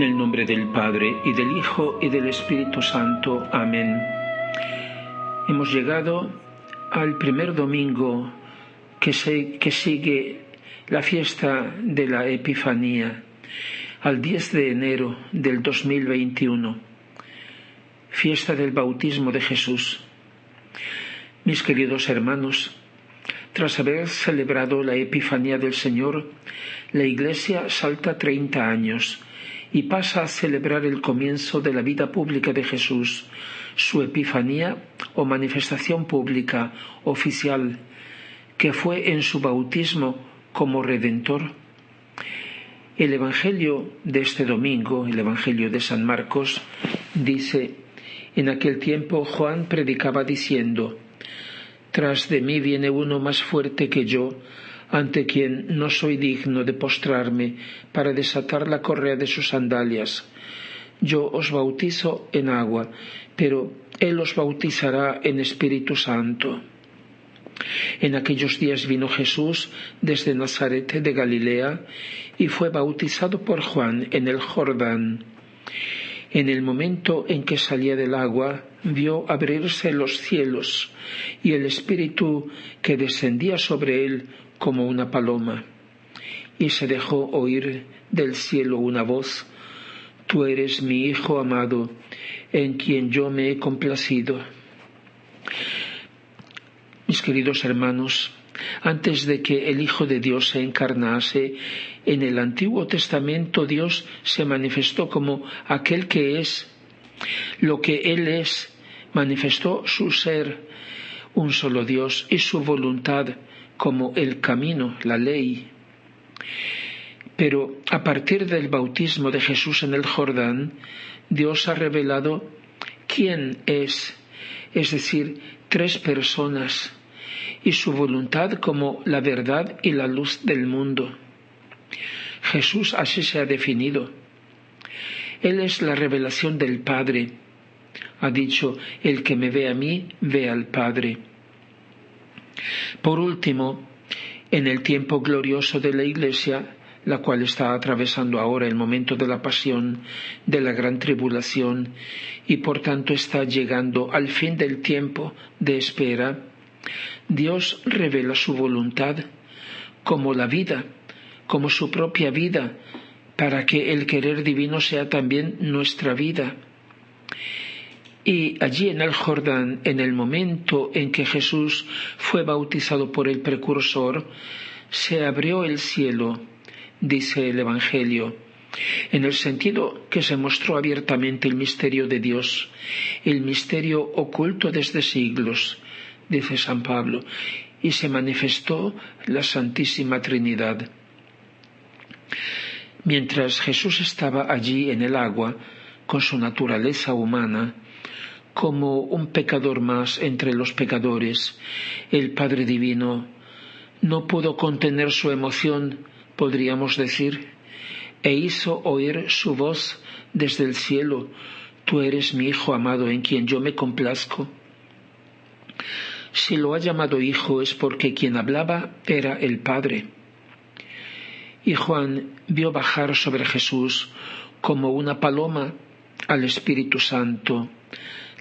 En el nombre del Padre, y del Hijo, y del Espíritu Santo. Amén. Hemos llegado al primer domingo que sigue la fiesta de la Epifanía, al 10 de enero del 2021, fiesta del bautismo de Jesús. Mis queridos hermanos, tras haber celebrado la Epifanía del Señor, la Iglesia salta 30 años y pasa a celebrar el comienzo de la vida pública de Jesús, su Epifanía o manifestación pública oficial, que fue en su bautismo como Redentor. El Evangelio de este domingo, el Evangelio de San Marcos, dice: en aquel tiempo Juan predicaba diciendo: «Tras de mí viene uno más fuerte que yo, ante quien no soy digno de postrarme para desatar la correa de sus sandalias. Yo os bautizo en agua, pero él os bautizará en Espíritu Santo». En aquellos días vino Jesús desde Nazaret de Galilea y fue bautizado por Juan en el Jordán. En el momento en que salía del agua, vio abrirse los cielos y el Espíritu que descendía sobre él como una paloma. Y se dejó oír del cielo una voz: «Tú eres mi Hijo amado, en quien yo me he complacido». Mis queridos hermanos, antes de que el Hijo de Dios se encarnase, en el Antiguo Testamento Dios se manifestó como aquel que es. Lo que Él es, manifestó su ser, un solo Dios, y su voluntad como el camino, la ley. Pero a partir del bautismo de Jesús en el Jordán, Dios ha revelado quién es decir, tres personas, y su voluntad como la verdad y la luz del mundo. Jesús así se ha definido. Él es la revelación del Padre. Ha dicho: «El que me ve a mí, ve al Padre». Por último, en el tiempo glorioso de la Iglesia, la cual está atravesando ahora el momento de la pasión, de la gran tribulación, y por tanto está llegando al fin del tiempo de espera, Dios revela su voluntad como la vida, como su propia vida, para que el querer divino sea también nuestra vida. Y allí en el Jordán, en el momento en que Jesús fue bautizado por el precursor, se abrió el cielo, dice el Evangelio, en el sentido que se mostró abiertamente el misterio de Dios, el misterio oculto desde siglos, dice San Pablo, y se manifestó la Santísima Trinidad. Mientras Jesús estaba allí en el agua, con su naturaleza humana, como un pecador más entre los pecadores, el Padre Divino no pudo contener su emoción, podríamos decir, e hizo oír su voz desde el cielo: «Tú eres mi Hijo amado, en quien yo me complazco». Si lo ha llamado Hijo es porque quien hablaba era el Padre. Y Juan vio bajar sobre Jesús como una paloma al Espíritu Santo,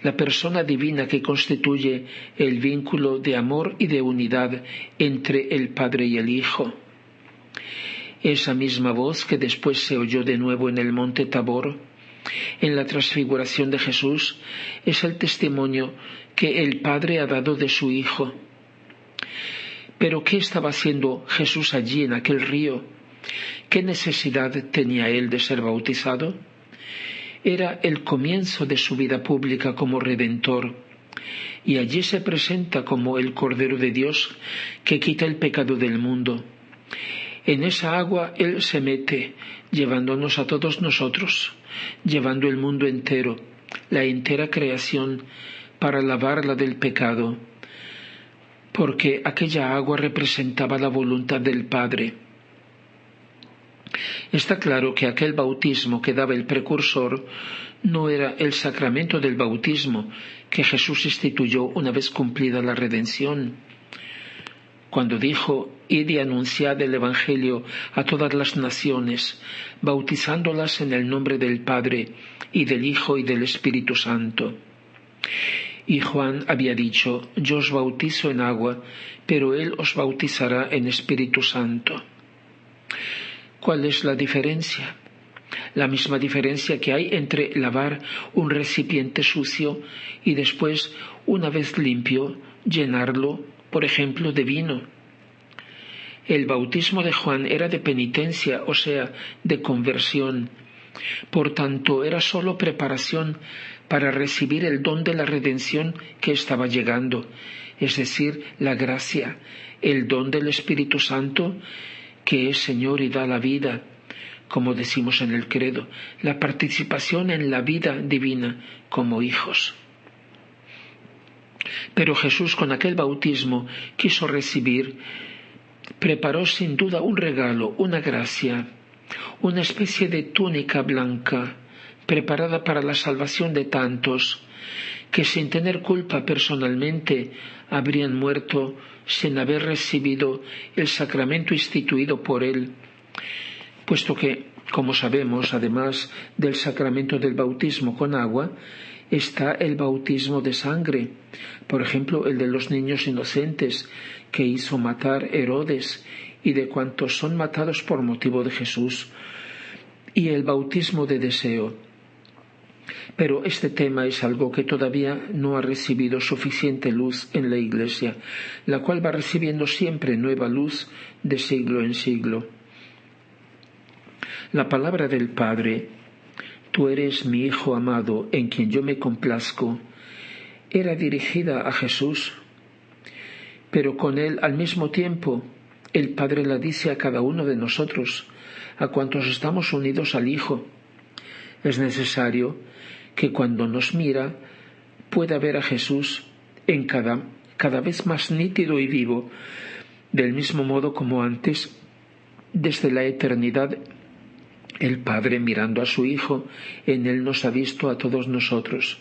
la persona divina que constituye el vínculo de amor y de unidad entre el Padre y el Hijo. Esa misma voz que después se oyó de nuevo en el monte Tabor, en la transfiguración de Jesús, es el testimonio que el Padre ha dado de su Hijo. Pero ¿qué estaba haciendo Jesús allí en aquel río? ¿Qué necesidad tenía él de ser bautizado? Era el comienzo de su vida pública como Redentor, y allí se presenta como el Cordero de Dios que quita el pecado del mundo. En esa agua Él se mete, llevándonos a todos nosotros, llevando el mundo entero, la entera creación, para lavarla del pecado, porque aquella agua representaba la voluntad del Padre. Está claro que aquel bautismo que daba el precursor no era el sacramento del bautismo que Jesús instituyó una vez cumplida la redención. cuando dijo: «Id y anunciad el Evangelio a todas las naciones, bautizándolas en el nombre del Padre, y del Hijo, y del Espíritu Santo». Y Juan había dicho: «Yo os bautizo en agua, pero él os bautizará en Espíritu Santo». ¿Cuál es la diferencia? La misma diferencia que hay entre lavar un recipiente sucio y después, una vez limpio, llenarlo, por ejemplo, de vino. El bautismo de Juan era de penitencia, o sea, de conversión. Por tanto, era sólo preparación para recibir el don de la redención que estaba llegando, es decir, la gracia, el don del Espíritu Santo, que es Señor y da la vida, como decimos en el credo, la participación en la vida divina como hijos. Pero Jesús, con aquel bautismo, quiso recibir, preparó sin duda un regalo, una gracia, una especie de túnica blanca, preparada para la salvación de tantos, que sin tener culpa personalmente habrían muerto sin haber recibido el sacramento instituido por él, puesto que, como sabemos, además del sacramento del bautismo con agua, está el bautismo de sangre, por ejemplo, el de los niños inocentes que hizo matar Herodes y de cuantos son matados por motivo de Jesús, y el bautismo de deseo. Pero este tema es algo que todavía no ha recibido suficiente luz en la Iglesia, la cual va recibiendo siempre nueva luz de siglo en siglo. La palabra del Padre: «Tú eres mi Hijo amado, en quien yo me complazco», era dirigida a Jesús, pero con él al mismo tiempo el Padre la dice a cada uno de nosotros, a cuantos estamos unidos al Hijo. Es necesario que cuando nos mira pueda ver a Jesús en cada vez más nítido y vivo, del mismo modo como antes, desde la eternidad, el Padre, mirando a su Hijo, en él nos ha visto a todos nosotros,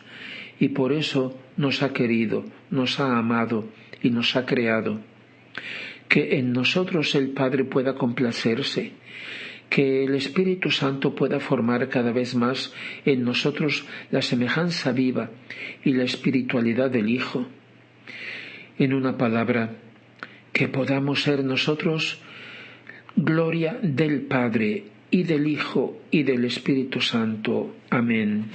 y por eso nos ha querido, nos ha amado y nos ha creado. Que en nosotros el Padre pueda complacerse, que el Espíritu Santo pueda formar cada vez más en nosotros la semejanza viva y la espiritualidad del Hijo. En una palabra, que podamos ser nosotros gloria del Padre y del Hijo y del Espíritu Santo. Amén.